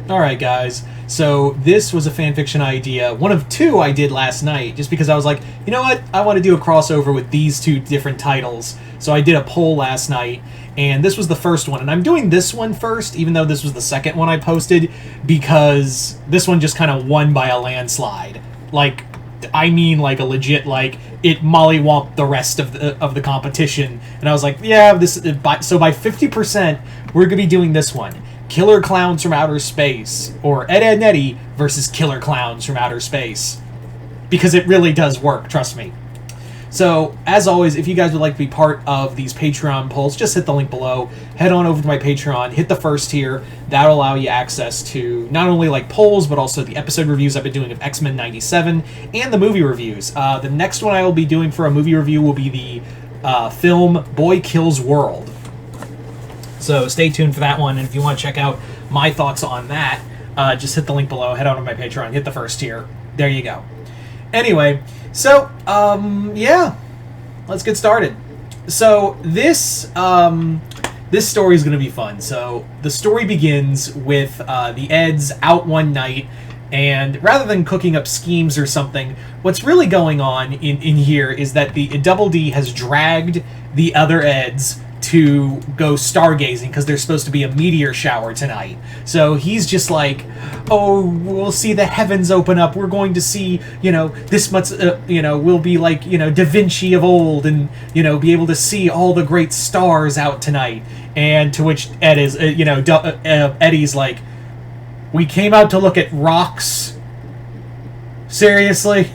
Alright guys, so this was a fanfiction idea, one of two I did last night, just because I was like, you know what, I want to do a crossover with these two different titles. So I did a poll last night, and this was the first one, and I'm doing this one first, even though this was the second one I posted, because this one just kind of won by a landslide. Like, I mean like a legit, like, it mollywomped the rest of the competition, and I was like, yeah, so by 50%, we're going to be doing this one. Killer Klowns from Outer Space, or Ed, Edd, and Eddy versus Killer Klowns from Outer Space. Because it really does work, trust me. So, as always, if you guys would like to be part of these Patreon polls, just hit the link below, head on over to my Patreon, hit the first tier. That'll allow you access to not only like polls, but also the episode reviews I've been doing of X-Men 97, and the movie reviews. The next one I will be doing for a movie review will be the film Boy Kills World. So stay tuned for that one, and if you want to check out my thoughts on that, just hit the link below, head on to my Patreon, hit the first tier. There you go. Anyway, so, yeah, let's get started. So, this story is going to be fun. So, the story begins with the Eds out one night, and rather than cooking up schemes or something, what's really going on in here is that the Double D has dragged the other Eds to go stargazing because there's supposed to be a meteor shower tonight. So he's just like, oh, we'll see the heavens open up. We're going to see, this much, we'll be like, Da Vinci of old and, be able to see all the great stars out tonight. And to which Ed is, Eddy's like, we came out to look at rocks? Seriously?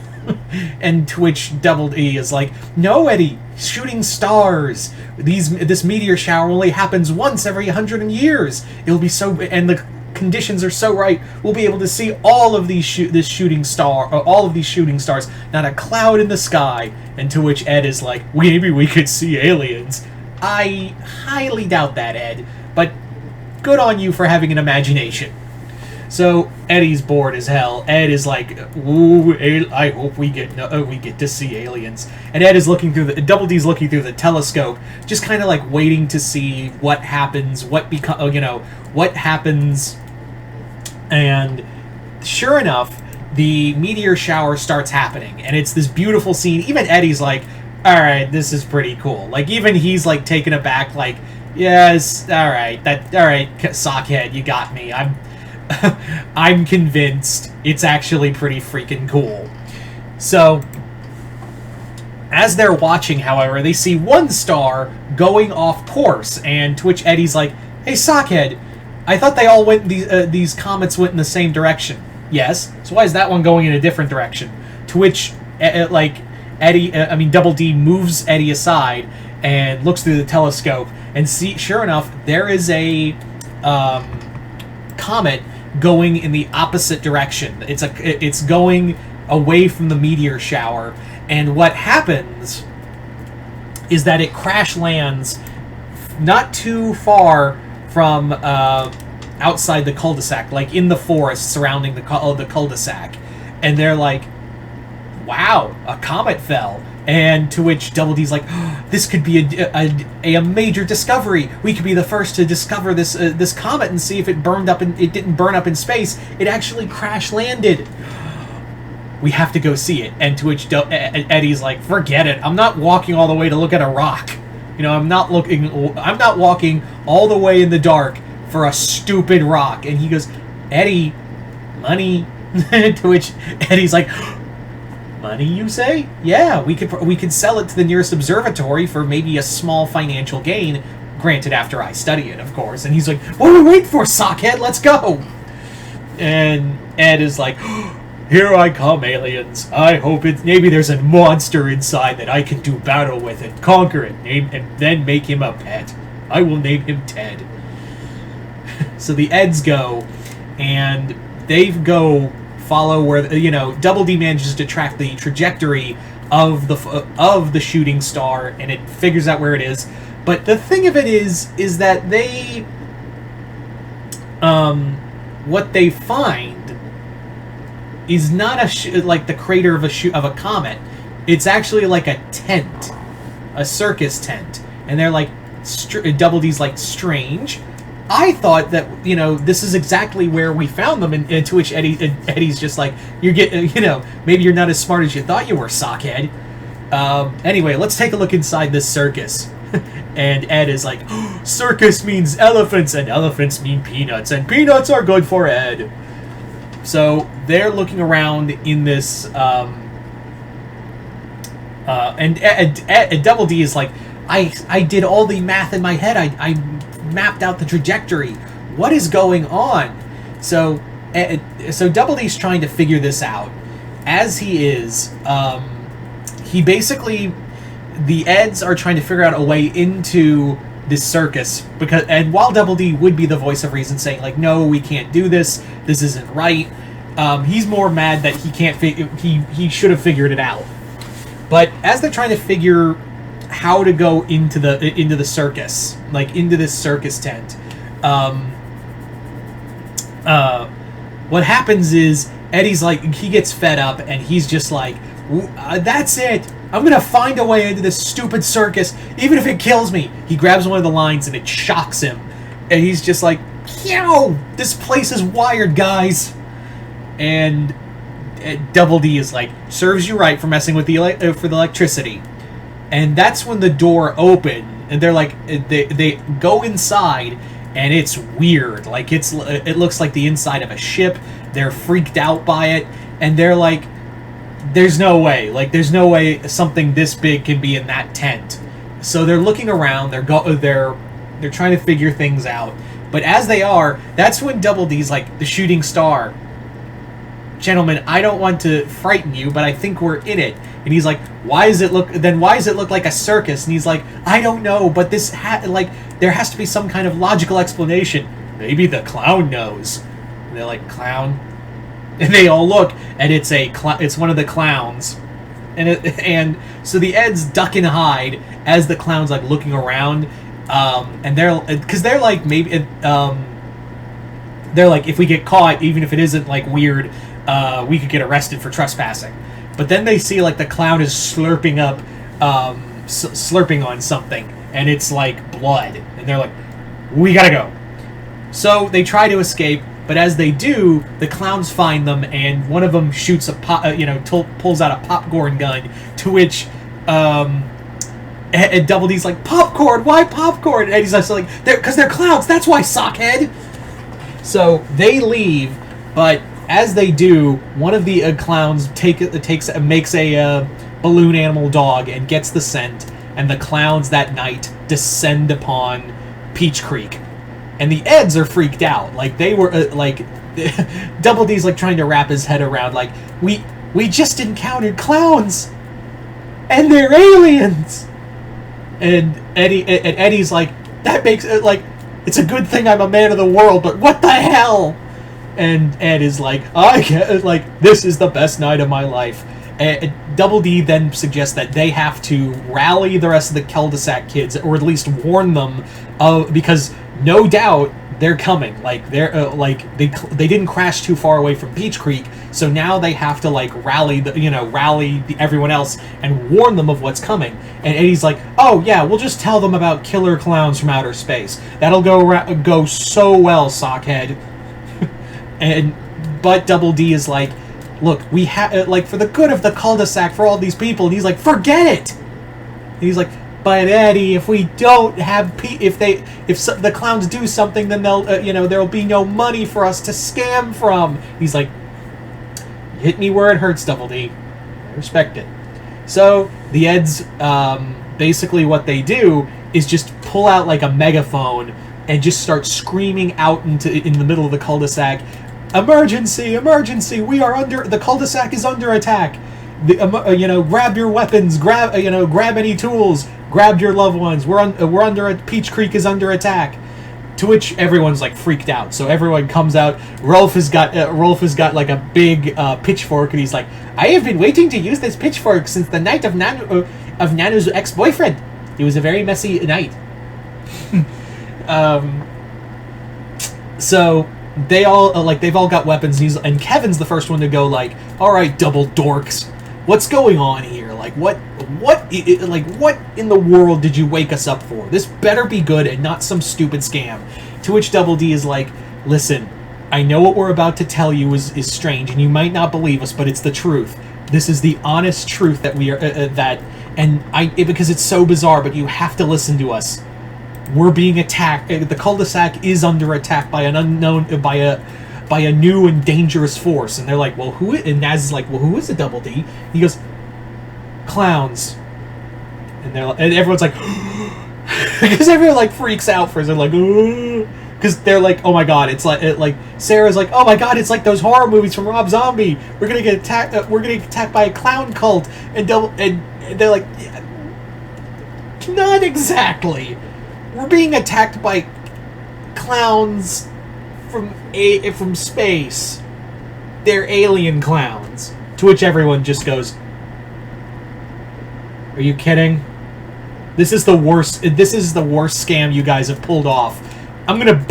And to which Double D is like, no, Eddy, shooting stars. This meteor shower only happens once every 100 years. It'll be so, and the conditions are so right. We'll be able to see all of these shooting stars. Not a cloud in the sky. And to which Ed is like, maybe we could see aliens. I highly doubt that, Ed. But good on you for having an imagination. So Eddy's bored as hell. Ed is like, "Ooh, I hope we get to see aliens." And Ed is looking through Double D's looking through the telescope, just kind of like waiting to see what happens, what happens. And sure enough, the meteor shower starts happening, and it's this beautiful scene. Even Eddy's like, "All right, this is pretty cool." Like even he's like taken aback, like, "Yes, all right, sockhead, you got me. I'm convinced it's actually pretty freaking cool." So, as they're watching, however, they see one star going off course, and to which Eddy's like, "Hey, Sockhead, I thought they all went, these comets went in the same direction." "Yes, so why is that one going in a different direction?" To which, Double D moves Eddy aside and looks through the telescope, and sure enough, there is a comet going in the opposite direction. It's going away from the meteor shower, and what happens is that it crash lands not too far from outside the cul-de-sac, like in the forest surrounding the cul-de-sac, and they're like, "Wow, a comet fell." And to which Double D's like, oh, "This could be a major discovery. We could be the first to discover this comet and see if it burned up. And it didn't burn up in space. It actually crash landed. We have to go see it." And to which Eddy's like, "Forget it. I'm not walking all the way to look at a rock. I'm not walking all the way in the dark for a stupid rock." And he goes, "Eddy, money." To which Eddy's like, "Money, you say? Yeah, we could sell it to the nearest observatory for maybe a small financial gain. Granted, after I study it, of course." And he's like, "What are we waiting for, Sockhead? Let's go!" And Ed is like, "Here I come, aliens. I hope maybe there's a monster inside that I can do battle with and conquer it, and then make him a pet. I will name him Ted." So the Eds go, and they go follow where Double D manages to track the trajectory of the shooting star, and it figures out where it is. But the thing of it is that they what they find is not like the crater of a comet. It's actually like a tent, a circus tent, and they're like, Double D's like, "Strange. I thought that, this is exactly where we found them, and to which Eddie's just like, maybe you're not as smart as you thought you were, sockhead. Anyway, let's take a look inside this circus. And Ed is like, circus means elephants, and elephants mean peanuts, and peanuts are good for Ed. So they're looking around in this, and Double D is like, I did all the math in my head. I mapped out the trajectory. What is going on? So Double D's trying to figure this out. As he is, he basically, the Eds are trying to figure out a way into this circus, and while Double D would be the voice of reason, saying like, no, we can't do this. This isn't right. He's more mad that he can't. He should have figured it out. But as they're trying to figure how to go into the circus, like into this circus tent, what happens is Eddie's like, he gets fed up and he's just like, that's it. I'm gonna find a way into this stupid circus, even if it kills me. He grabs one of the lines and it shocks him, and he's just like, yo, this place is wired, guys. And Double D is like, serves you right for messing with the electricity. And that's when the door opened, and they're like, they go inside, and it's weird. Like, it looks like the inside of a ship. They're freaked out by it, and they're like, there's no way. Like, there's no way something this big can be in that tent. So they're looking around. They're trying to figure things out. But as they are, that's when Double D's like, the shooting star. Gentlemen, I don't want to frighten you, but I think we're in it. And he's like, why does it look like a circus? And he's like, I don't know, but there has to be some kind of logical explanation. Maybe the clown knows. And they're like, clown? And they all look, and it's one of the clowns. And so the Eds duck and hide as the clown's like looking around, and they're like, maybe they're like, if we get caught, even if it isn't like weird, we could get arrested for trespassing. But then they see like the clown is slurping on something, and it's like blood, and they're like, we gotta go. So they try to escape, but as they do, the clowns find them, and one of them shoots pulls out a popcorn gun, to which and Double D's like, popcorn? Why popcorn? And he's like, because they're clowns. That's why, sockhead. So they leave, but as they do, one of the clowns makes a balloon animal dog and gets the scent, and the clowns that night descend upon Peach Creek, and the Eds are freaked out. Like, they were Double D's like trying to wrap his head around, like, we just encountered clowns, and they're aliens. And Eddie's like, that makes it like, it's a good thing I'm a man of the world, but what the hell? And Ed is like, I can't, like, this is the best night of my life. And Double D then suggests that they have to rally the rest of the cul-de-sac kids, or at least warn them, because no doubt they're coming. Like, they're they didn't crash too far away from Peach Creek, so now they have to like rally everyone else and warn them of what's coming. And Eddie's like, oh yeah, we'll just tell them about killer clowns from outer space. That'll go so well, sockhead. But Double D is like, look, we have for the good of the cul-de-sac, for all these people. And he's like, forget it. And he's like, but Eddie, if we don't have if the clowns do something, then they'll there'll be no money for us to scam from. He's like, hit me where it hurts, Double D. I respect it. So the Eds, basically what they do is just pull out like a megaphone and just start screaming out in the middle of the cul-de-sac, emergency, emergency! The cul-de-sac is under attack. Grab your weapons, grab any tools, grab your loved ones. Peach Creek is under attack. To which everyone's like freaked out. So everyone comes out. Rolf has got like a big pitchfork, and he's like, I have been waiting to use this pitchfork since the night of Nanu's ex-boyfriend. It was a very messy night. So they all they've all got weapons, and Kevin's the first one to go like, all right, double dorks, what's going on here? Like, what in the world did you wake us up for? This better be good and not some stupid scam. To which Double D is like, listen, I know what we're about to tell you is strange, and you might not believe us, but it's the truth. This is the honest truth that we are because it's so bizarre, but you have to listen to us. We're being attacked. The cul-de-sac is under attack by an unknown by a new and dangerous force. And they're like, well, who? And Naz is like, well, who is the Double D? And he goes, Klowns. And everyone's like, because everyone like freaks out for it. They're like, because they're like, oh my god, it's like Sarah's like, oh my god, it's like those horror movies from Rob Zombie. We're gonna get attacked. We're gonna get attacked by a clown cult. And they're like, yeah, not exactly. We're being attacked by clowns from space. They're alien clowns. To which everyone just goes, are you kidding? This is the worst. This is the worst scam you guys have pulled off. I'm gonna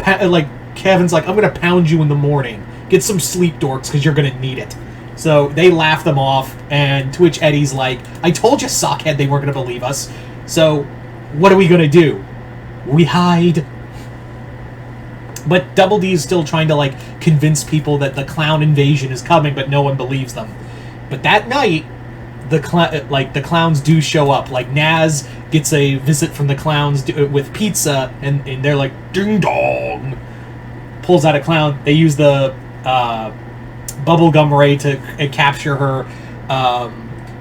Kevin's like, I'm gonna pound you in the morning. Get some sleep, dorks, because you're gonna need it. So they laugh them off, and to which Eddy's like, I told you, sockhead, they weren't gonna believe us. So what are we gonna do? We hide. But Double D is still trying to like convince people that the clown invasion is coming, but no one believes them. But that night, the clowns do show up. Like Naz gets a visit from the clowns with pizza, and they're like, ding dong. Pulls out a clown. They use the bubblegum ray to capture her.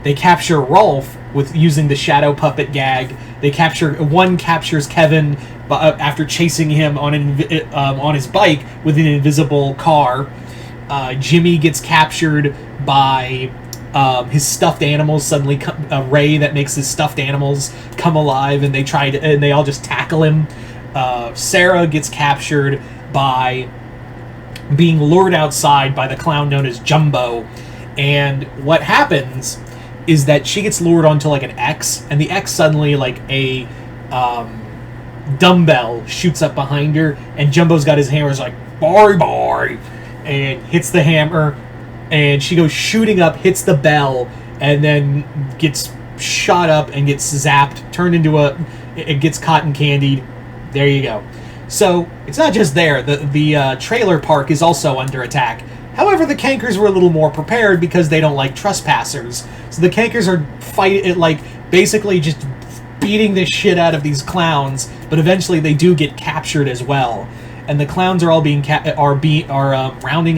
They capture Rolf with using the shadow puppet gag. One captures Kevin after chasing him on his bike with an invisible car. Jimmy gets captured by his stuffed animals. Suddenly, a ray that makes his stuffed animals come alive, and they all just tackle him. Sarah gets captured by being lured outside by the clown known as Jumbo, and what happens is that she gets lured onto like an X, and the X suddenly like a dumbbell shoots up behind her, and Jumbo's got his hammer, is like bye bye, and hits the hammer, and she goes shooting up, hits the bell, and then gets shot up and gets zapped, turned into it gets cotton candied. There you go. So it's not just there. The trailer park is also under attack. However, the Cankers were a little more prepared because they don't like trespassers. So the Cankers are basically just beating the shit out of these clowns, but eventually they do get captured as well. And the clowns are all rounding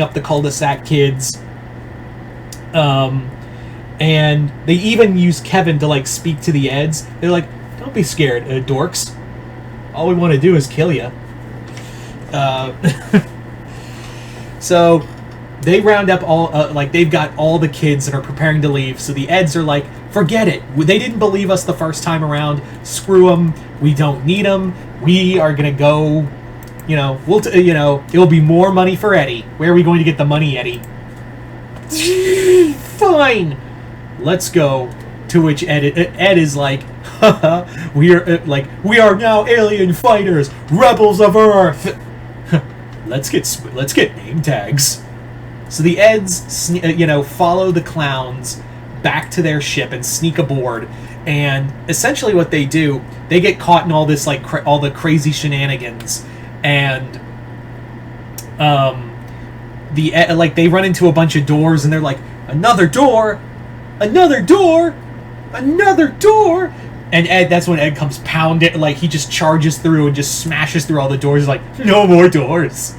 up the cul-de-sac kids. And they even use Kevin to like speak to the Eds. They're like, don't be scared, dorks. All we want to do is kill you. So they round up all, they've got all the kids that are preparing to leave. So the Eds are like, forget it. They didn't believe us the first time around. Screw them. We don't need them. We are going to go, it'll be more money for Eddy. Where are we going to get the money, Eddy? Fine. Let's go. To which Ed is like, we are now alien fighters, rebels of Earth. Let's get name tags. So the Eds, follow the clowns back to their ship and sneak aboard. And essentially, what they do, they get caught in all this all the crazy shenanigans, and they run into a bunch of doors, and they're like, another door, another door, another door. And that's when Ed comes pounding, he just charges through and just smashes through all the doors. He's like, no more doors.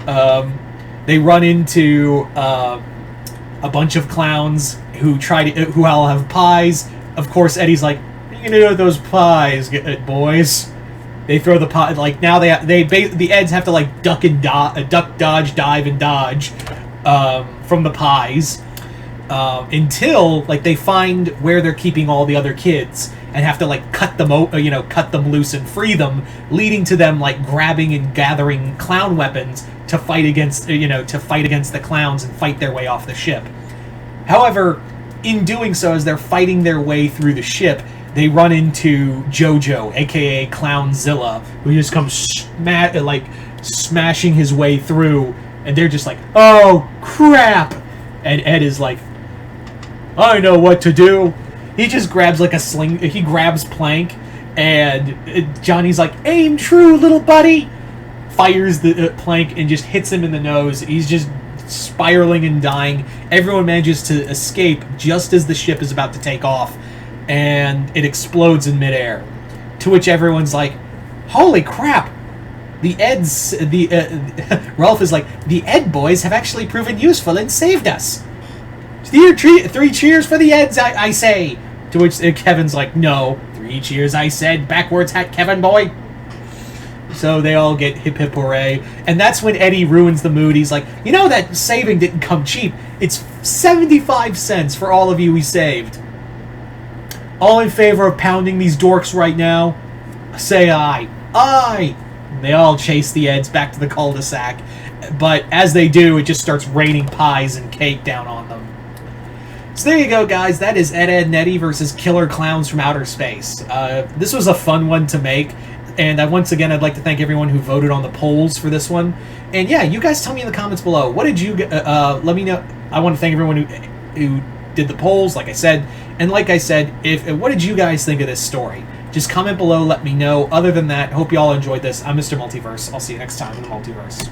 They run into a bunch of clowns who all have pies. Of course, Eddie's like, what are you gonna do with those pies, boys? They throw the pie. Now the Eds have to duck and dodge, dive and dodge from the pies. Until they find where they're keeping all the other kids and have to cut them loose and free them, leading to them grabbing and gathering clown weapons to fight against the clowns and fight their way off the ship. However, in doing so, as they're fighting their way through the ship, they run into JoJo, aka Clownzilla, who just comes smashing his way through, and they're just like, oh crap! And Ed is like, I know what to do. He just grabs a sling. He grabs Plank, and Johnny's like, aim true, little buddy. fires the plank and just hits him in the nose. He's just spiraling and dying. Everyone manages to escape just as the ship is about to take off, and it explodes in midair. To which everyone's like, "Holy crap! Rolf is like, the Ed boys have actually proven useful and saved us. 3 cheers for the Eds, I say." To which Kevin's like, "No, 3 cheers, I said. Backwards hat, Kevin boy." So they all get hip hip hooray. And that's when Eddy ruins the mood. He's like, "You know that saving didn't come cheap. It's 75 cents for all of you we saved. All in favor of pounding these dorks right now? Say aye." Aye! And they all chase the Eds back to the cul-de-sac. But as they do, it just starts raining pies and cake down on them. So there you go, guys. That is Ed, Edd, and Eddy versus Killer Klowns from Outer Space. This was a fun one to make. And once again, I'd like to thank everyone who voted on the polls for this one. And yeah, you guys tell me in the comments below. What did you... let me know. I want to thank everyone who did the polls, like I said. And like I said, what did you guys think of this story? Just comment below, let me know. Other than that, hope you all enjoyed this. I'm Mr. Multiverse. I'll see you next time in the Multiverse.